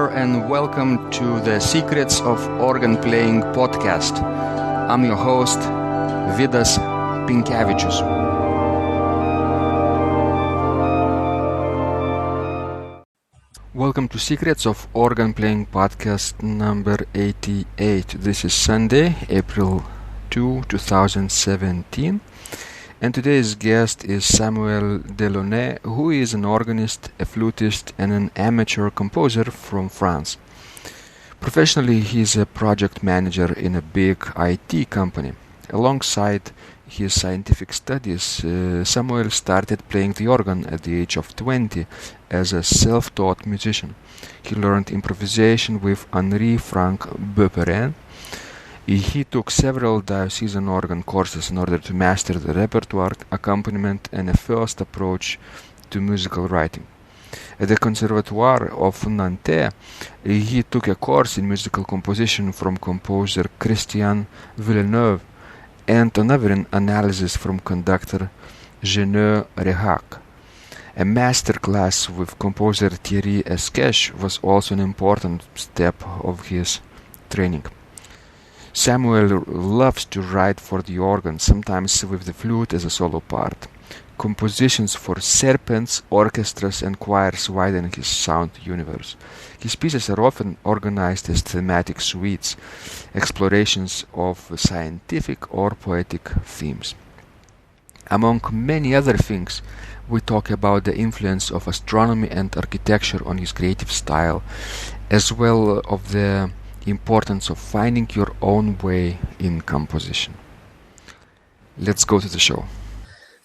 there, and welcome to the Secrets of Organ Playing podcast. I'm your host, Vidas Pinkevičius. Welcome to Secrets of Organ Playing podcast number 88. This is Sunday, April 2, 2017. And today's guest is Samuel Delaunay, who is an organist, a flutist, and an amateur composer from France. Professionally, he is a project manager in a big IT company. Alongside his scientific studies, Samuel started playing the organ at the age of 20 as a self-taught musician. He learned improvisation with Henri-Franck Beaupérin. He took several diocesan organ courses in order to master the repertoire, accompaniment, and a first approach to musical writing. At the conservatoire of Nantes, he took a course in musical composition from composer Christian Villeneuve and another in analysis from conductor Jenö Rehak. A master class with composer Thierry Escaich was also an important step of his training. Samuel loves to write for the organ, sometimes with the flute as a solo part. Compositions for serpents, orchestras, and choirs widen his sound universe. His pieces are often organized as thematic suites, explorations of scientific or poetic themes. Among many other things, we talk about the influence of astronomy and architecture on his creative style, as well of the importance of finding your own way in composition. Let's go to the show.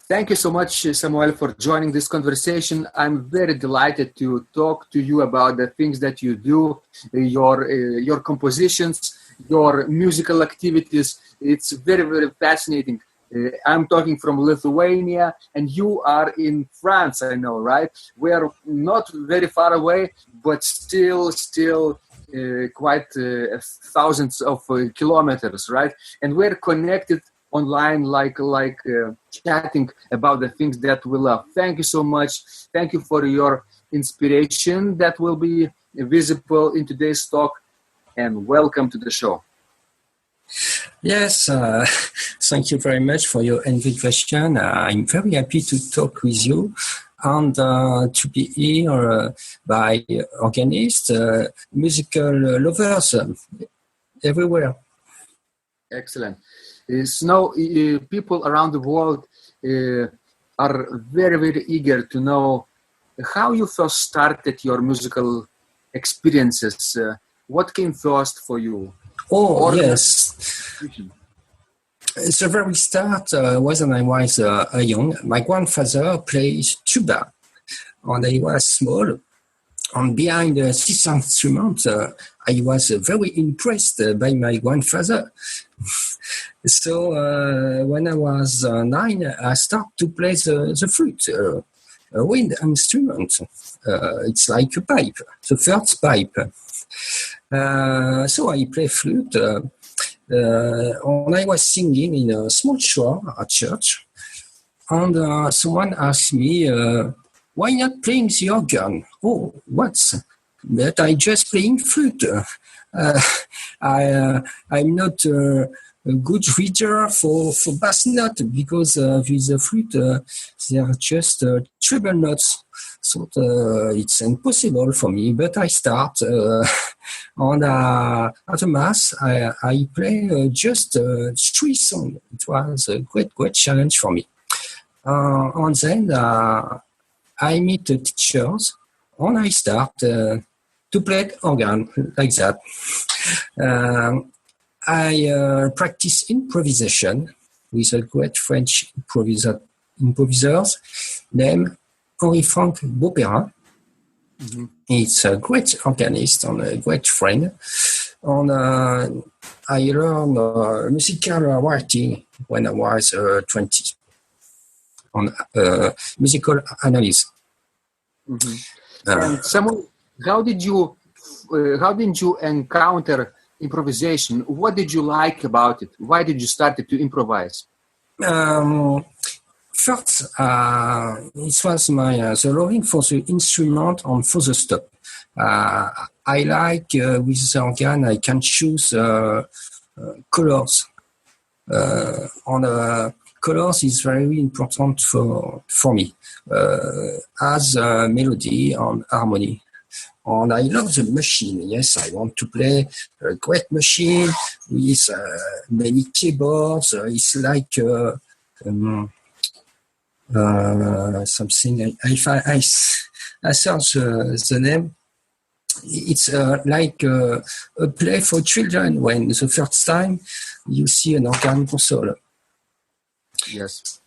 Thank you so much, Samuel, for joining this conversation. I'm very delighted to talk to you about the things that you do, your compositions, your musical activities. It's very, very fascinating. I'm talking from Lithuania, and you are in France, I know, right? We are not very far away, but still quite thousands of kilometers, right? And we're connected online like chatting about the things that we love. Thank you so much. Thank you for your inspiration that will be visible in today's talk, and welcome to the show. Yes, thank you very much for your invitation. I'm very happy to talk with you and to be here by organists, musical lovers everywhere. Excellent. So people around the world are very, very eager to know how you first started your musical experiences. What came first for you? Yes. The very start was when I was young. My grandfather plays tuba, and I was small. And behind this instrument, I was very impressed by my grandfather. So when I was 9, I started to play the flute, a wind instrument. It's like a pipe, the first pipe. So I play flute. And I was singing in a small choir at church, and someone asked me, why not playing the organ? Oh, what? But I just playing flute. I'm not a good reader for bass note, because with the flute, they are just treble notes. So it's impossible for me, but I start and at the mass I play just 3 songs. It was a great challenge for me. And then I meet the teachers and I start to play organ like that. I practice improvisation with a great French improvisers named Henri-Franck Beaupérin. Mm-hmm. It's a great organist and a great friend. And I learned musical writing when I was 20 on musical analysis. Mm-hmm. And Samuel, how did you encounter improvisation? What did you like about it? Why did you start to improvise? First, it was my the loving for the instrument and for the stop. I like with the organ I can choose colors. Colors is very important for me as melody and harmony. And I love the machine. Yes, I want to play a great machine with many keyboards. It's like something. If I search the name, it's like a play for children when the first time you see an organ console. Yes.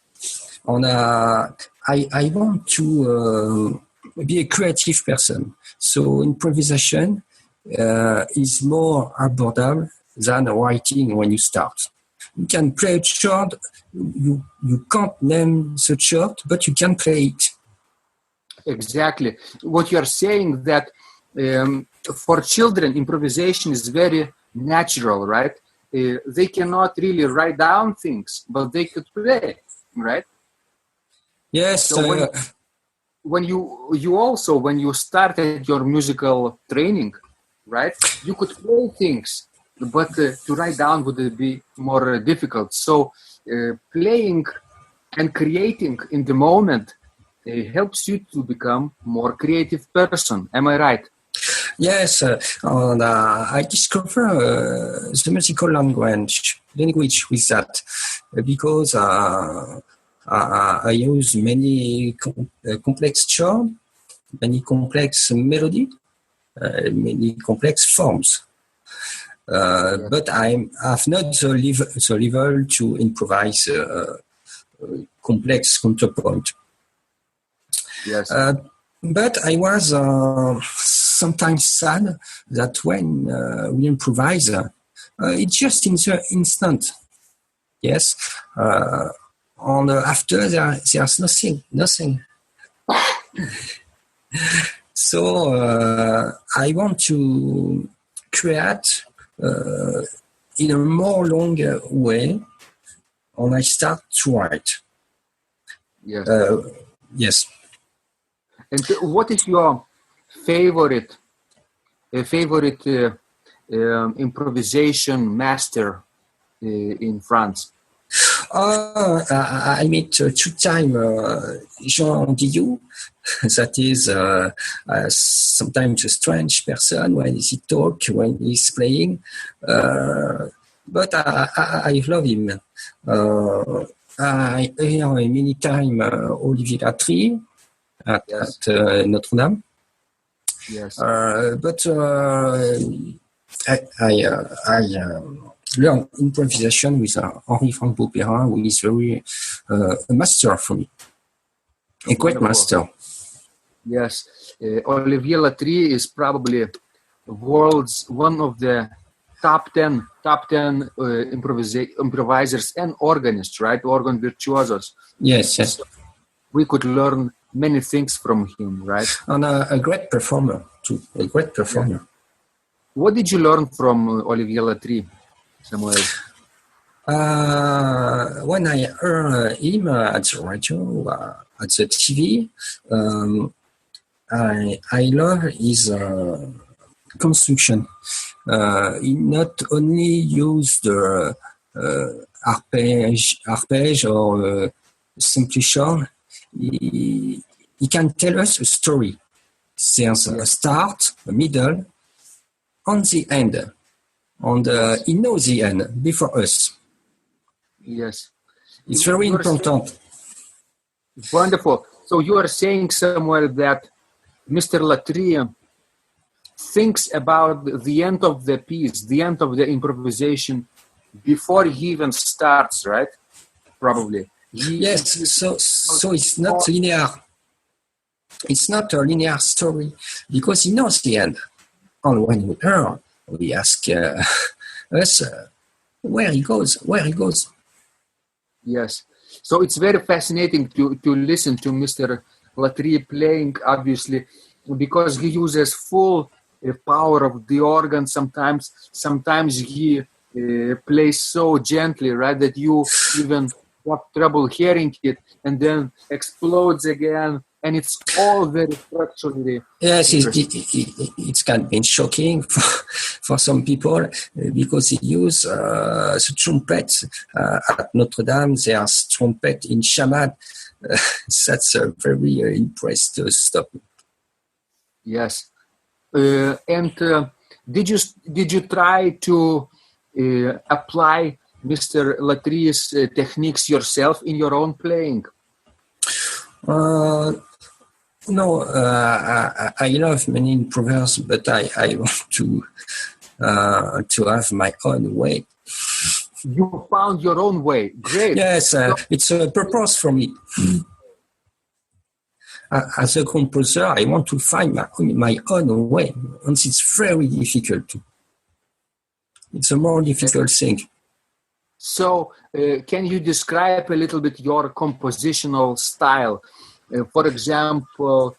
And I want to be a creative person. So improvisation is more affordable than writing when you start. You can play a chord, you can't name the chord, but you can play it. Exactly. What you are saying that for children, improvisation is very natural, right? They cannot really write down things, but they could play, right? Yes. So when you started your musical training, right? You could play things, but to write down would be more difficult. So playing and creating in the moment helps you to become more creative person. Am I right? Yes, and I discover the musical language with that because I use many complex chords, many complex melody, many complex forms. But I have not the level to improvise complex counterpoint. Yes. But I was sometimes sad that when we improvise, it's just in the instant. Yes. And after there's nothing. So I want to create in a more longer way, and I start to write. Yes. Yes. And what is your favorite improvisation master in France? I met 2 times Jean Guillou. That is sometimes a strange person when he talks, when he's playing. But I love him. I hear many times Olivier Latry at Notre Dame. Yes. But I learned improvisation with Henri-Franck Beaupérin, who is very a master for me, a great master. Yes, Olivier Latry is probably world's one of the top 10 improvisers and organists, right? Organ virtuosos. Yes. So we could learn many things from him, right? And a great performer too. A great performer. Yeah. What did you learn from Olivier Latry, Samuel? When I heard him at the radio, at the TV, I love his construction. He not only used the arpège or simplification. He can tell us a story. There's a start, a middle, and the end. And he knows the end before us. Yes. It's very important. Wonderful. So you are saying, Samuel, that Mr. Latry thinks about the end of the piece, the end of the improvisation before he even starts, right? Probably. Yes, so it's not linear. It's not a linear story because he knows the end. And when we hear, we ask us where he goes. Yes. So it's very fascinating to listen to Mr. Latry playing, obviously, because he uses full power of the organ sometimes. Sometimes he plays so gently, right, that you even have trouble hearing it, and then explodes again and it's all very structurally. Yes, it can be shocking for some people because they use the trumpet at Notre Dame. There's trumpet in Shaman. That's a very impressed stuff. Yes, and did you try to apply Mr. Latrie's techniques yourself in your own playing? No, I love many improvers, but I want to have my own way. You found your own way. Great. Yes, it's a purpose for me. As a composer, I want to find my own way, and it's very difficult. It's a more difficult thing. So, can you describe a little bit your compositional style? For example,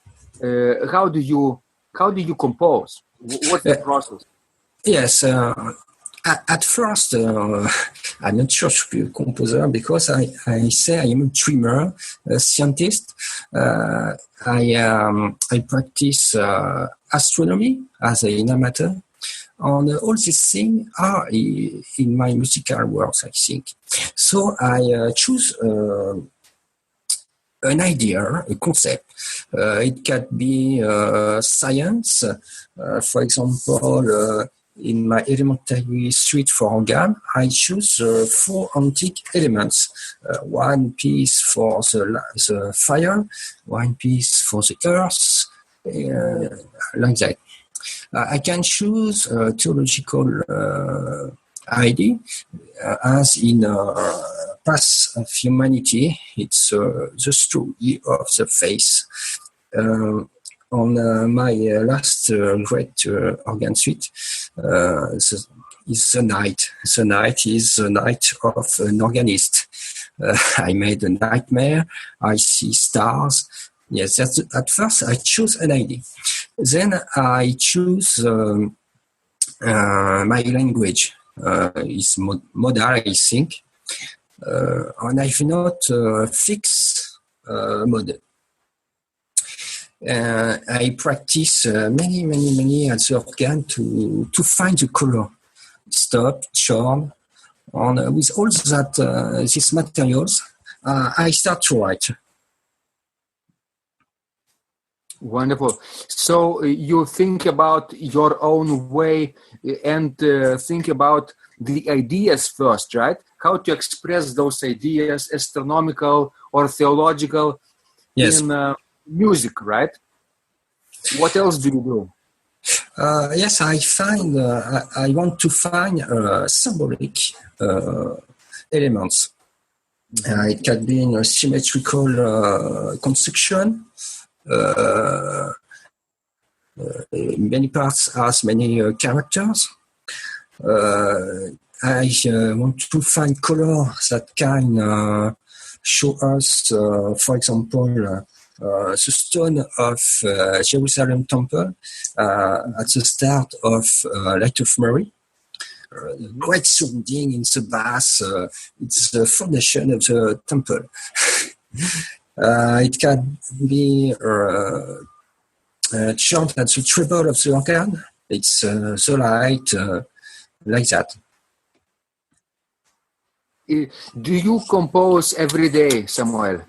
how do you compose? What's the process? Yes, at first, I'm not sure to be a composer because I say I am a dreamer, a scientist. I practice astronomy as an amateur. And all these things are in my musical works, I think. So I choose an idea, a concept. It can be science. For example, in my elementary suite for organ, I choose 4 antique elements. One piece for the fire, one piece for the earth, like that. I can choose a theological idea, as in Path of Humanity. It's the story of the faith. On my last great organ suite is the night. The night is the night of an organist. I made a nightmare. I see stars. Yes, at first I choose an idea. Then I choose my language. It's modal, I think. And I've not fixed model. I practice many at the organ to find the color, stop, charm, and with all that these materials, I start to write. Wonderful. So you think about your own way and think about the ideas first, right? How to express those ideas, astronomical or theological, yes. in music, right? What else do you do? Yes, I find I want to find symbolic elements. It can be in a symmetrical construction. Many parts has many characters. I want to find color that can show us, for example, the stone of Jerusalem temple at the start of Light of Mary. Great sounding in the bass. It's the foundation of the temple. It can be chant at the treble of the organ. It's the light, like that. Do you compose every day, Samuel?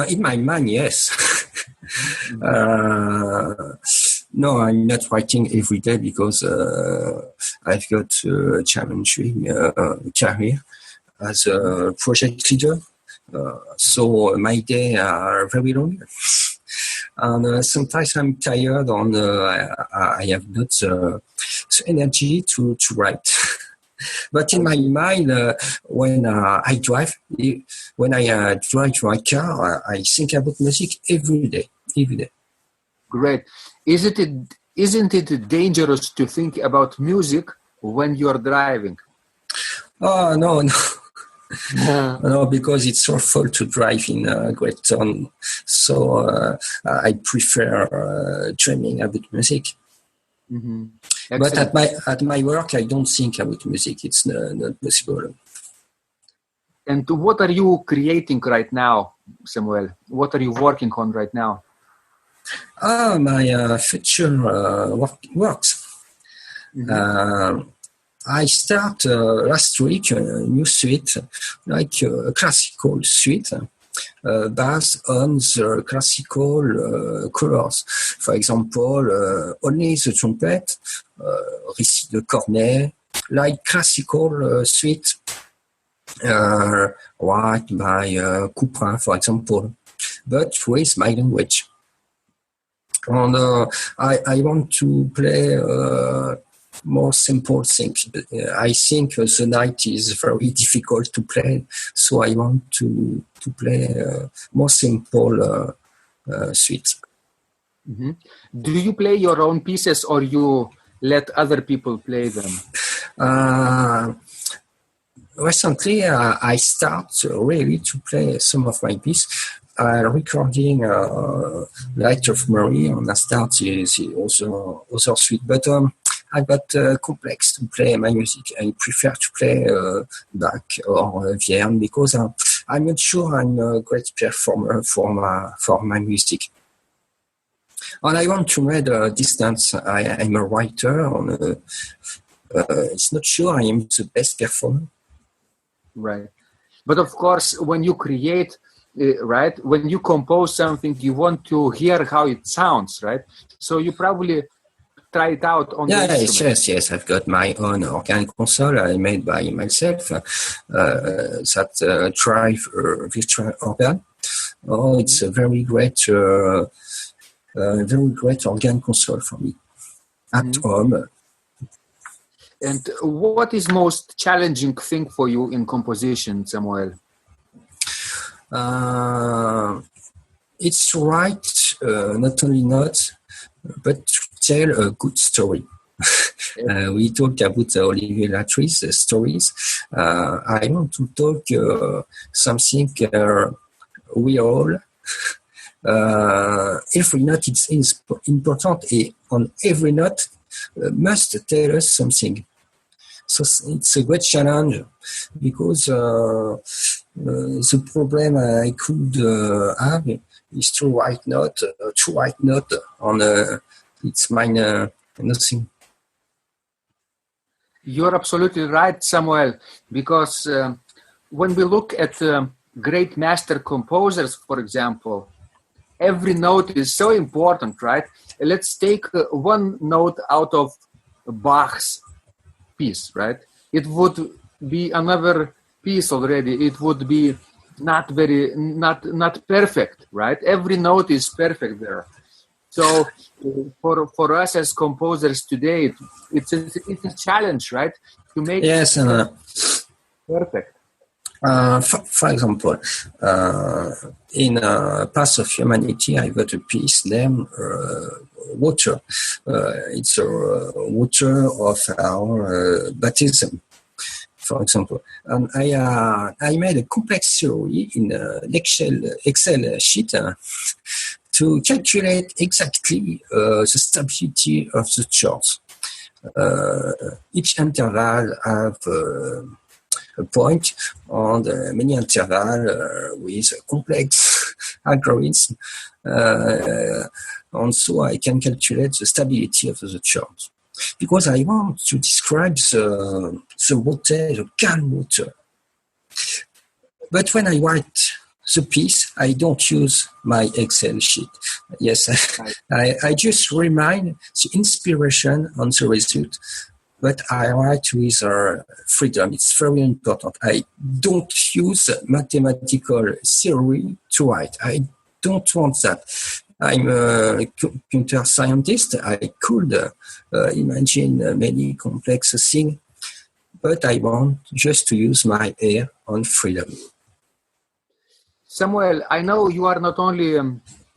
In my mind, yes. No, I'm not writing every day because I've got a challenging career as a project leader. So my days are very long. And sometimes I'm tired and I have not the energy to write. But in my mind, when I drive my car, I think about music every day. Great. Isn't it dangerous to think about music when you're driving? Oh, no. No, because it's awful to drive in a great town. So I prefer dreaming about music. Mm-hmm. But at my work, I don't think about music. It's not possible. And what are you creating right now? Samuel? What are you working on right now? My future works. Mm-hmm. I start last week a new suite, like a classical suite, based on the classical colors. For example, only the trumpet, récit de cornet, like classical suite, written by Couperin, for example, but with my language. And I want to play more simple things. I think the night is very difficult to play, so I want to play more simple suites. Mm-hmm. Do you play your own pieces or you let other people play them? Recently, I start really to play some of my pieces. Recording Light of Mary, and I start the other suite. But I got complex to play my music. I prefer to play Bach or Vierne because I'm not sure I'm a great performer for my music. And I want to make a distance. I'm a writer, and it's not sure I am the best performer. Right. But of course, when you create, right, when you compose something, you want to hear how it sounds, right? So you probably try it out on the instrument. Yes. I've got my own organ console I made by myself that drive virtual organ. Oh, it's a very great organ console for me at home. And what is most challenging thing for you in composition, Samuel? It's right, not only notes, but to tell a good story. We talked about Olivier Latry's stories. I want to talk something real. Every note is important, and on every note must tell us something. So it's a great challenge because the problem I could have is to write note on it's mine nothing. You're absolutely right, Samuel, because when we look at great master composers, for example, every note is so important, right? Let's take one note out of Bach's piece, right? It would be another piece already. It would be not perfect, right? Every note is perfect there. So for us as composers today, it's a challenge, right? To make perfect. For example, in Path of Humanity, I got a piece named Water. It's a water of our baptism, for example. And I made a complex theory in an Excel sheet to calculate exactly the stability of the chords. Each interval have a point and many intervals with a complex algorithm. And so I can calculate the stability of the chords. Because I want to describe the water, the calm water. But when I write the piece, I don't use my Excel sheet. Yes, I just remind the inspiration and the result, but I write with freedom. It's very important. I don't use mathematical theory to write. I don't want that. I'm a computer scientist. I could imagine many complex things, but I want just to use my air on freedom. Samuel, I know you are not only a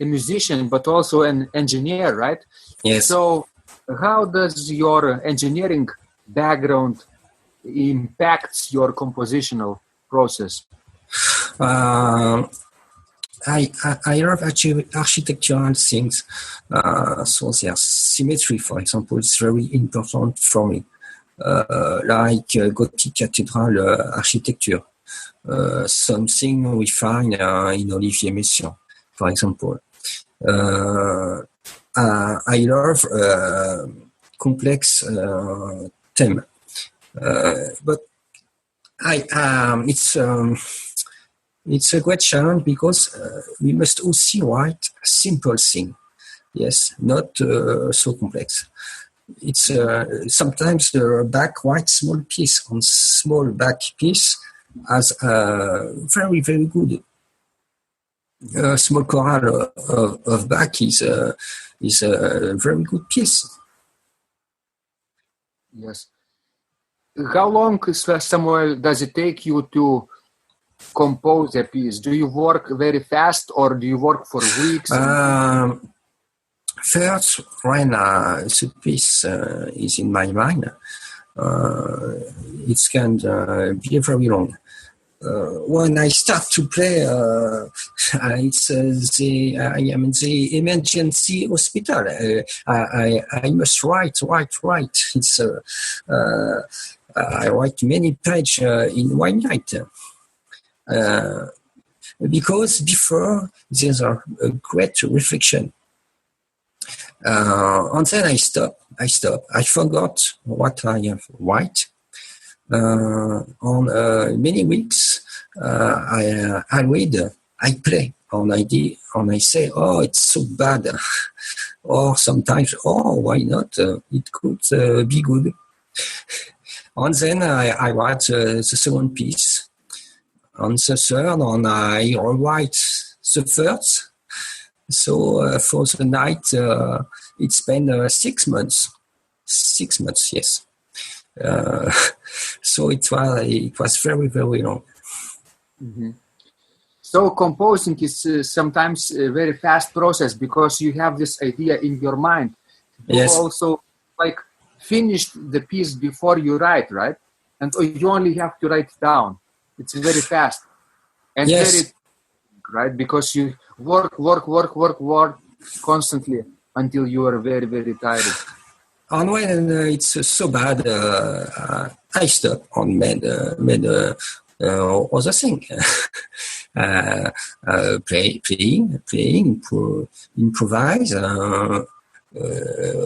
musician, but also an engineer, right? Yes. So how does your engineering background impacts your compositional process? I love architectural things. So there's symmetry, for example, is very important for me. Like Gothic cathedral architecture. something we find in Olivier Messiaen, for example. I love complex theme, but it's a great challenge because we must also write simple thing. Yes, not so complex. It's sometimes the Bach writes small piece on small Bach piece as very, very good. Small chorale of Bach is a very good piece. Yes. How long, Samuel, does it take you to compose a piece? Do you work very fast or do you work for weeks? First, when the piece is in my mind, it can be very long. When I start to play, it's I am in the emergency hospital. I must write. It's I write many pages in one night. Because before there's a great reflection. And then I stop. I forgot what I have write. On many weeks, I read, I play, and I say, oh, it's so bad. Or sometimes, oh, why not? It could be good. And then I write the second piece. On the third, and I rewrite the first. So for the night, it spent 6 months. 6 months, yes. So it was very, very long. Mm-hmm. So composing is sometimes a very fast process because you have this idea in your mind. You yes. also finish the piece before you write, right? And you only have to write down. It's very fast and yes. very right because you work constantly until you are very, very tired. And when it's so bad, I stop and made other thing. Playing, improvise,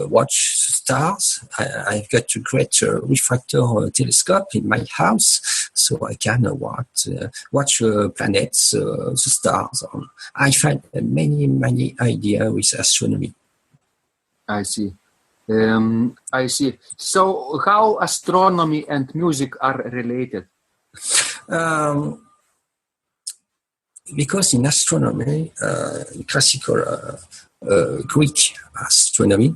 watch stars. I've got a great refractor telescope in my house, so I can watch planets, the stars. I find many ideas with astronomy. I see. So how astronomy and music are related? Because in astronomy, classical Greek astronomy,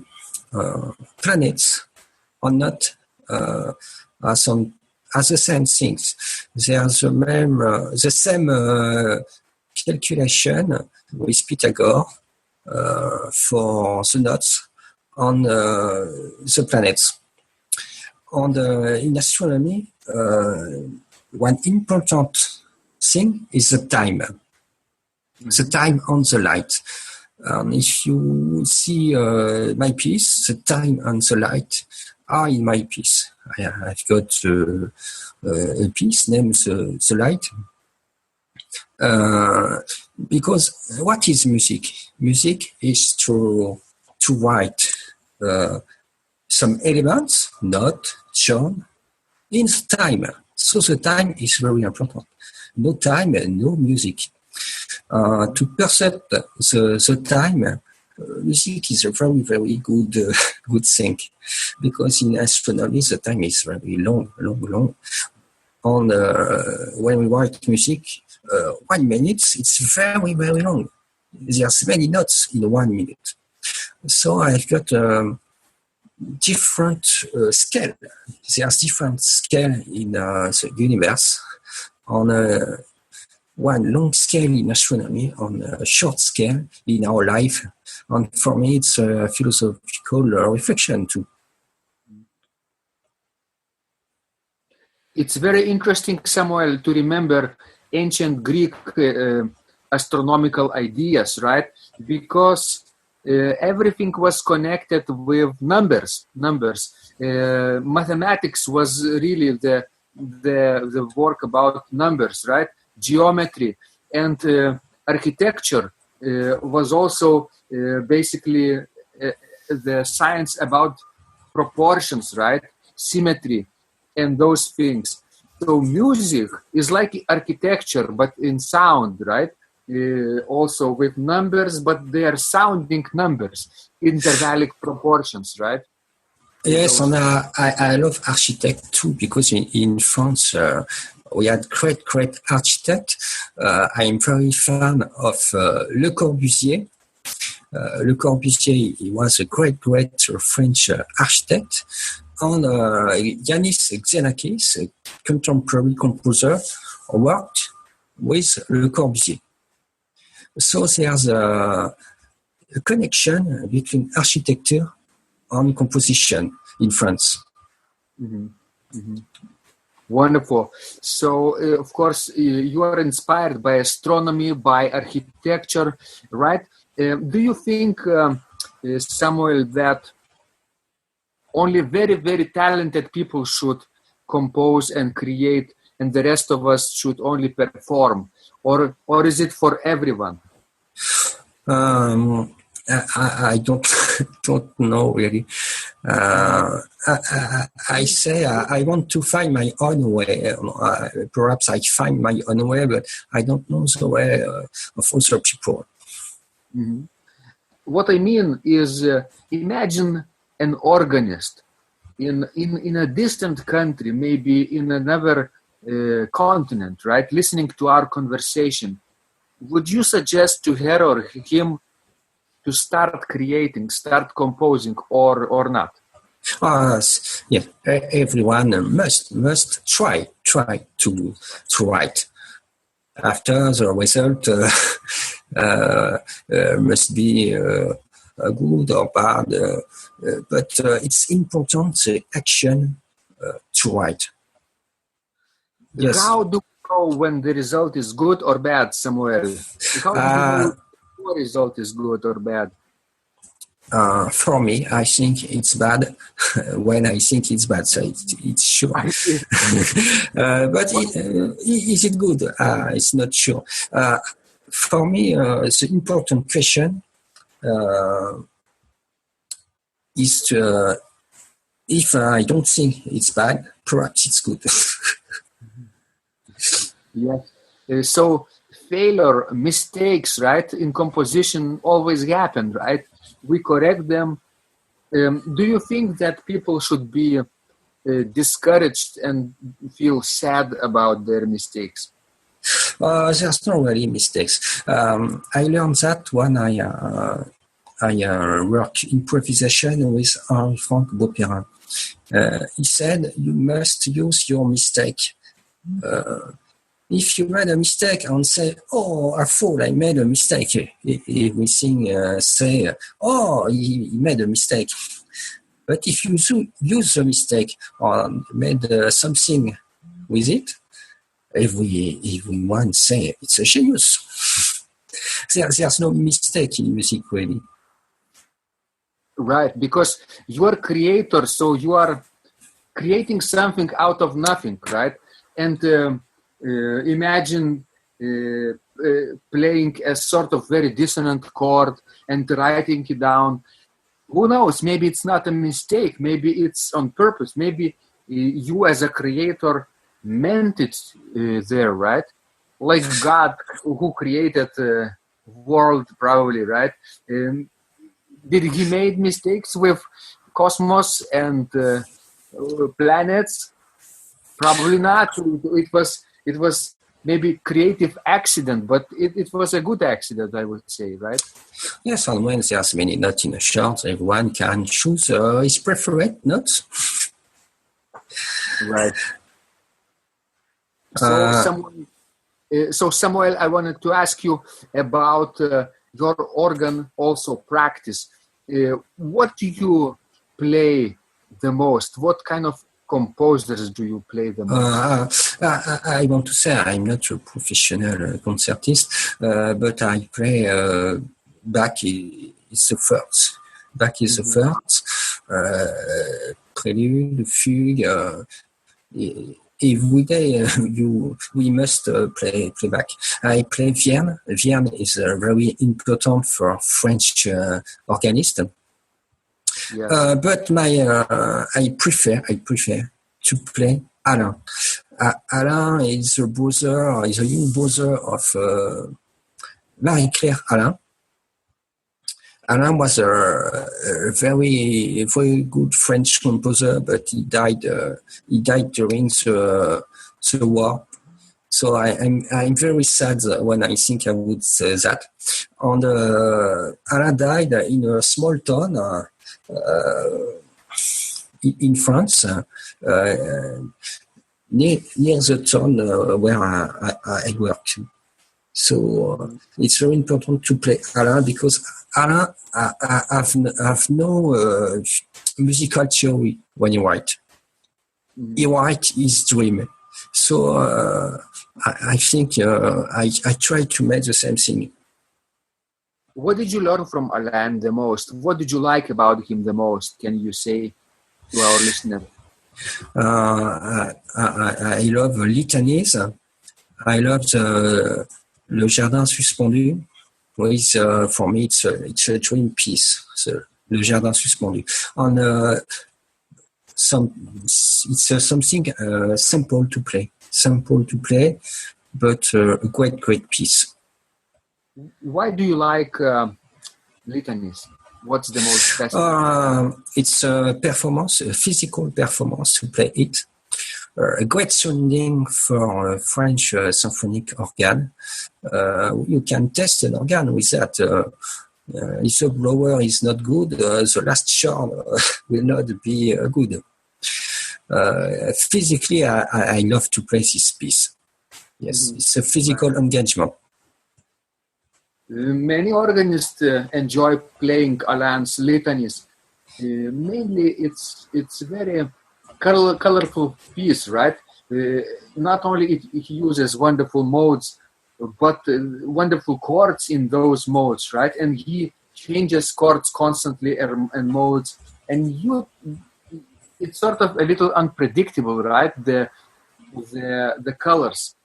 planets are not as the same things. They are the same calculation with Pythagoras for the knots on the planets. And in astronomy, one important thing is the time. The time on the light. If you see my piece, the time and the light are in my piece. I've got a piece named the light. Because what is music? Music is to write some elements, note, tone, in time. So the time is very important. No time, no music. To perceive the time, music is a very, very good thing, because in astronomy the time is very long. And when we write music, 1 minute, it's very, very long. There's many notes in 1 minute. So I've got different scale. There's different scale in the universe. On one long scale in astronomy, on a short scale in our life. And for me, it's a philosophical reflection too. It's very interesting, Samuel, to remember ancient Greek astronomical ideas, right? Because everything was connected with numbers. Mathematics was really the the work about numbers, right? Geometry and architecture was also basically the science about proportions, right? Symmetry and those things. So music is like architecture, but in sound, right? Also with numbers, but they are sounding numbers, intervallic proportions, right? Yes, and I love architect too, because in France we had great architect. I'm very fan of Le Corbusier. Le Corbusier, he was a great French architect. And Yannis Xenakis, a contemporary composer, worked with Le Corbusier. So there's a connection between architecture and composition in France. Mm-hmm. Mm-hmm. Wonderful. So, of course, you are inspired by astronomy, by architecture, right? Do you think, Samuel, that only very talented people should compose and create, and the rest of us should only perform, or is it for everyone? I don't know really. I say I want to find my own way. Perhaps I find my own way, but I don't know the way of other people. Mm-hmm. What I mean is, imagine an organist in a distant country, maybe in another continent, right? Listening to our conversation. Would you suggest to her or him to start creating, start composing, or not? Yeah, everyone must try to write. After the result must be good or bad, but it's important the action to write. Yes. How do you know when the result is good or bad, Samuel? How do you know the result is good or bad? For me, I think it's bad when I think it's bad, so it's sure. But is it good? It's not sure. For me, the important question is if I don't think it's bad, perhaps it's good. Yes. So failure, mistakes, right, in composition always happen, right? We correct them. Do you think that people should be discouraged and feel sad about their mistakes? There's no really mistakes. I learned that when I work improvisation with Henri-Franck Beaupérin. He said, you must use your mistake. If you made a mistake and say, oh, I fool, I made a mistake, everything say, oh, he made a mistake. But if you use the mistake or made something with it, everyone say it's a genius. There's no mistake in music, really. Right, because you are creator, so you are creating something out of nothing, right? And imagine playing a sort of very dissonant chord and writing it down. Who knows? Maybe it's not a mistake. Maybe it's on purpose. Maybe you as a creator meant it there, right? Like God who created the world, probably, right? Did he make mistakes with cosmos and planets? Probably not. It was maybe creative accident, but it was a good accident, I would say, right? Yes, and when there's many notes in a chart, everyone can choose his preferred notes. Right. So Samuel, I wanted to ask you about your organ also practice. What do you play the most? What kind of composers do you play the most? I want to say I'm not a professional concertist, but I play Bach is the first. Bach is the first. Prelude, fugue, every day we must play back. I play Vienne. Vienne is very important for French organist. Yes. But I prefer to play Alain. Alain is a young brother of Marie-Claire Alain. Alain was a very, very good French composer, but he died during the war. So I'm very sad when I think I would say that. And Alain died in a small town in France, near the town where I work. So it's very important to play Alain because Alain have no musical theory when you write. He writes his dream. So I think I try to make the same thing. What did you learn from Alain the most? What did you like about him the most? Can you say to our listener? I love litanies. I love Le Jardin Suspendu. For me, it's a dream piece. Le Jardin Suspendu. And it's something simple to play, but a great piece. Why do you like litanies? What's the most fascinating? It's a physical performance to play it. A great sounding for French symphonic organ. You can test an organ with that. If the blower is not good, the last chord will not be good. Physically, I love to play this piece. Yes, it's a physical engagement. Many organists enjoy playing Alain's litanies. Mainly, it's very colorful piece, right? Not only it uses wonderful modes, but wonderful chords in those modes, right? And he changes chords constantly and modes, and it's sort of a little unpredictable, right? The colors.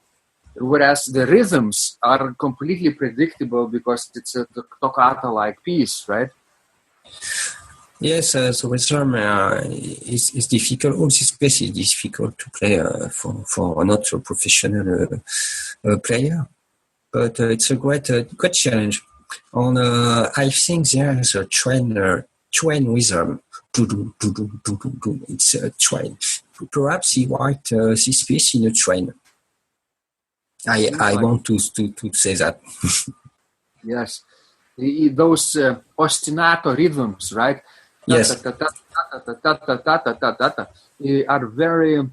Whereas the rhythms are completely predictable because it's a toccata-like piece, right? Yes, the rhythm is difficult. All this piece is difficult to play for not a professional player, but it's a great challenge. And I think there is a train rhythm. It's a train. Perhaps he write this piece in a train. I want to say that. Yes, those ostinato rhythms, right? Yes, are very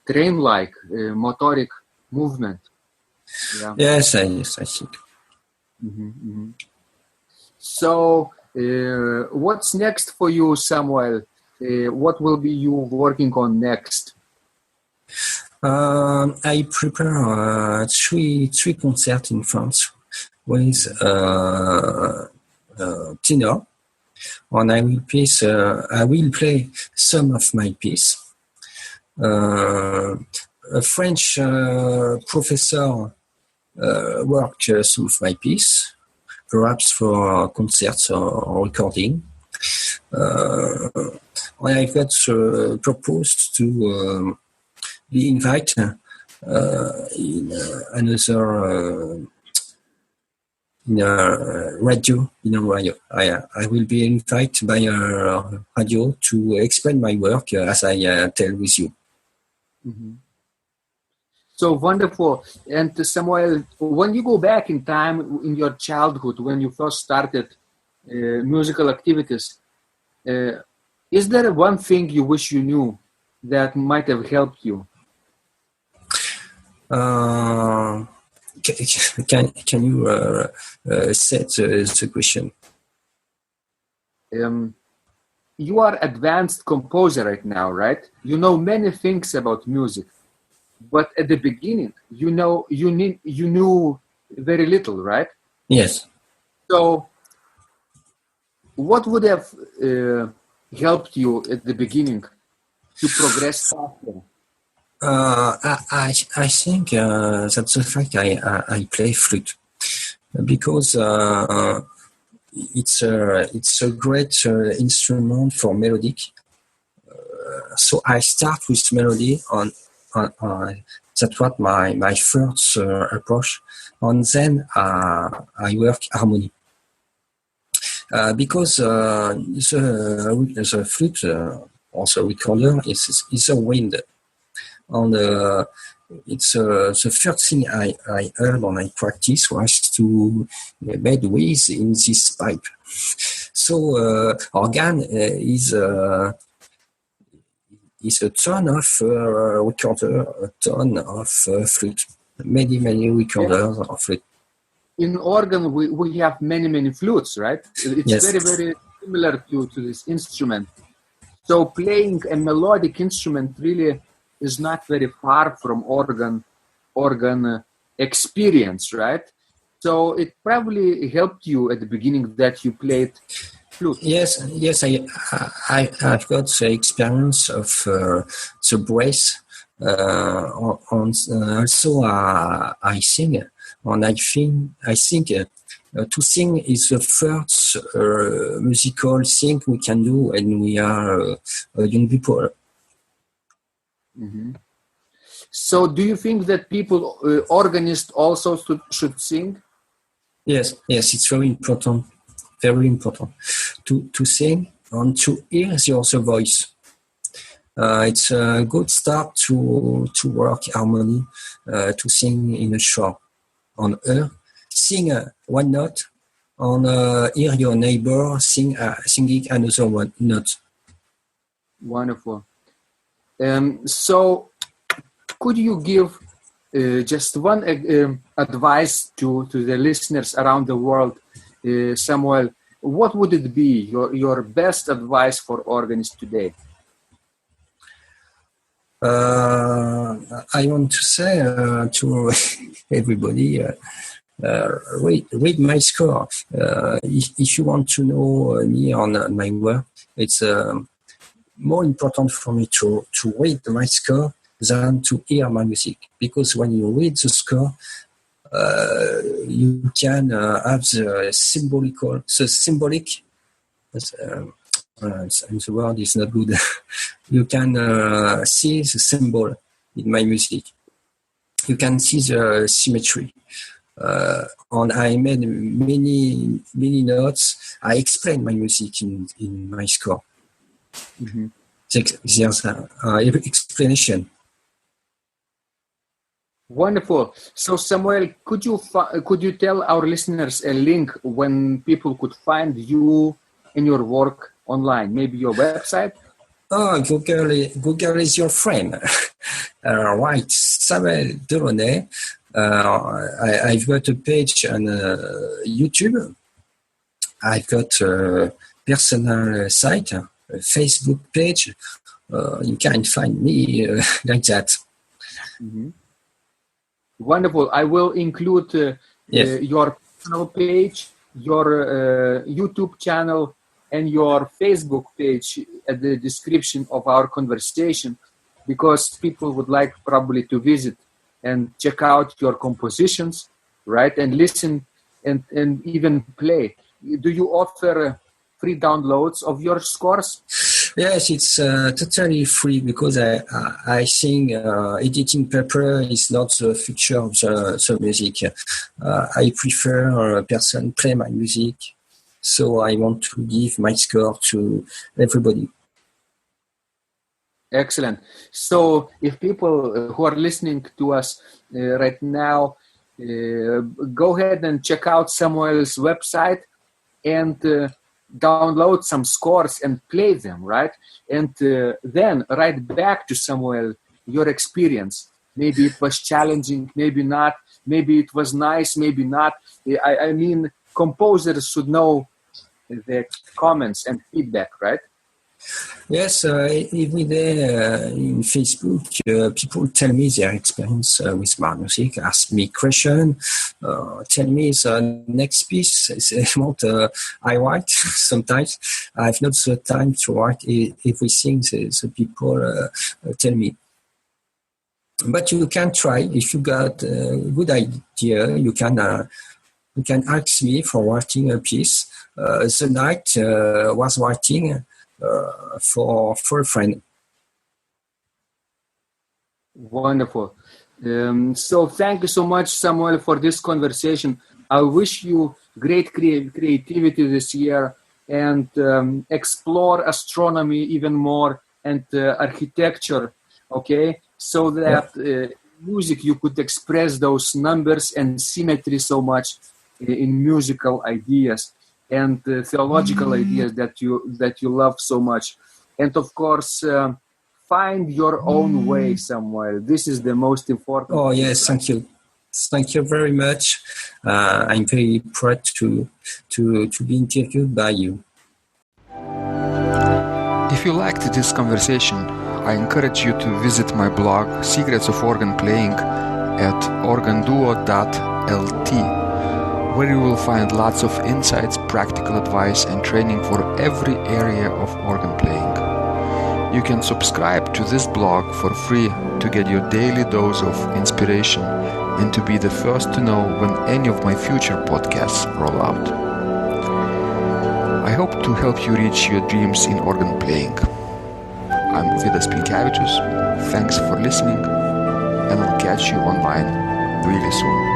train-like motoric movement. Yeah. Yes, I think. Mm-hmm. So, what's next for you, Samuel? What will be you working on next? I prepare three concerts in France with tenor, and I will play some of my piece. A French professor worked some of my piece, perhaps for concerts or recording. I got proposed to be invited in another in a radio. I will be invited by a radio to explain my work as I tell with you. Mm-hmm. So wonderful. And Samuel, when you go back in time in your childhood, when you first started musical activities, is there one thing you wish you knew that might have helped you? Can you set the question? You are advanced composer right now, right? You know many things about music, but at the beginning, you knew very little, right? Yes. So, what would have helped you at the beginning to progress faster? I think that's the fact I play flute because it's a great instrument for melodic. So I start with melody on that's what my first approach, and then I work harmony. Because the flute also recorder is a wind, and it's the first thing I heard when I practice was to make waves in this pipe. So organ is a ton of recorder, a ton of flute, many recorders of flute. In organ, we have many flutes, right? It's Yes. very similar to this instrument. So playing a melodic instrument really is not very far from organ experience, right? So it probably helped you at the beginning that you played flute. Yes, I've got the experience of the brace. Also, I sing, and I think to sing is the first musical thing we can do when we are young people. Mm-hmm. So, do you think that people, organists, also should sing? Yes, it's very important to sing and to hear the other voice. It's a good start to work harmony, to sing in a show. On sing one note, and hear your neighbor singing another one note. Wonderful. So, could you give just one advice to the listeners around the world, Samuel? What would it be, your best advice for organists today? I want to say to everybody, read my score. If you want to know me on my work, it's more important for me to read my score than to hear my music. Because when you read the score, you can have the symbolic. And the word is not good. You can see the symbol in my music. You can see the symmetry. And I made many notes. I explain my music in my score. Mm-hmm. There's an explanation. Wonderful. So, Samuel, could you tell our listeners a link when people could find you and your work online? Maybe your website? Oh, Google is your friend. Right, Samuel Delaunay. I've got a page on YouTube. I've got a personal site, a Facebook page. You can find me like that. Mm-hmm. Wonderful. I will include your personal page, your YouTube channel, and your Facebook page at the description of our conversation, because people would like probably to visit and check out your compositions, right? And listen and even play. Do you offer free downloads of your scores? Yes, it's totally free because I think editing paper is not the future of the music. I prefer a person play my music. So I want to give my score to everybody. Excellent. So if people who are listening to us right now, go ahead and check out Samuel's website and download some scores and play them, right? And then write back to Samuel your experience. Maybe it was challenging, maybe not. Maybe it was nice, maybe not. I mean, composers should know the comments and feedback, right? Yes, every day in Facebook, people tell me their experience with my music, ask me questions, tell me the next piece they want I write. Sometimes I have not the time to write everything the people tell me. But you can try. If you got a good idea, you can ask me for writing a piece. The night was writing for a friend. Wonderful. So thank you so much, Samuel, for this conversation. I wish you great creativity this year and explore astronomy even more and architecture, okay? So that music, you could express those numbers and symmetry so much in musical ideas and theological ideas that you love so much. And of course, find your own way, Samuel. This is the most important. Oh, yes, thank you. Thank you very much. I'm very proud to be interviewed by you. If you liked this conversation, I encourage you to visit my blog Secrets of Organ Playing at organduo.lt, where you will find lots of insights, practical advice and training for every area of organ playing. You can subscribe to this blog for free to get your daily dose of inspiration and to be the first to know when any of my future podcasts roll out. I hope to help you reach your dreams in organ playing. I'm Vidas Pinkevičius. Thanks for listening, and I'll catch you online really soon.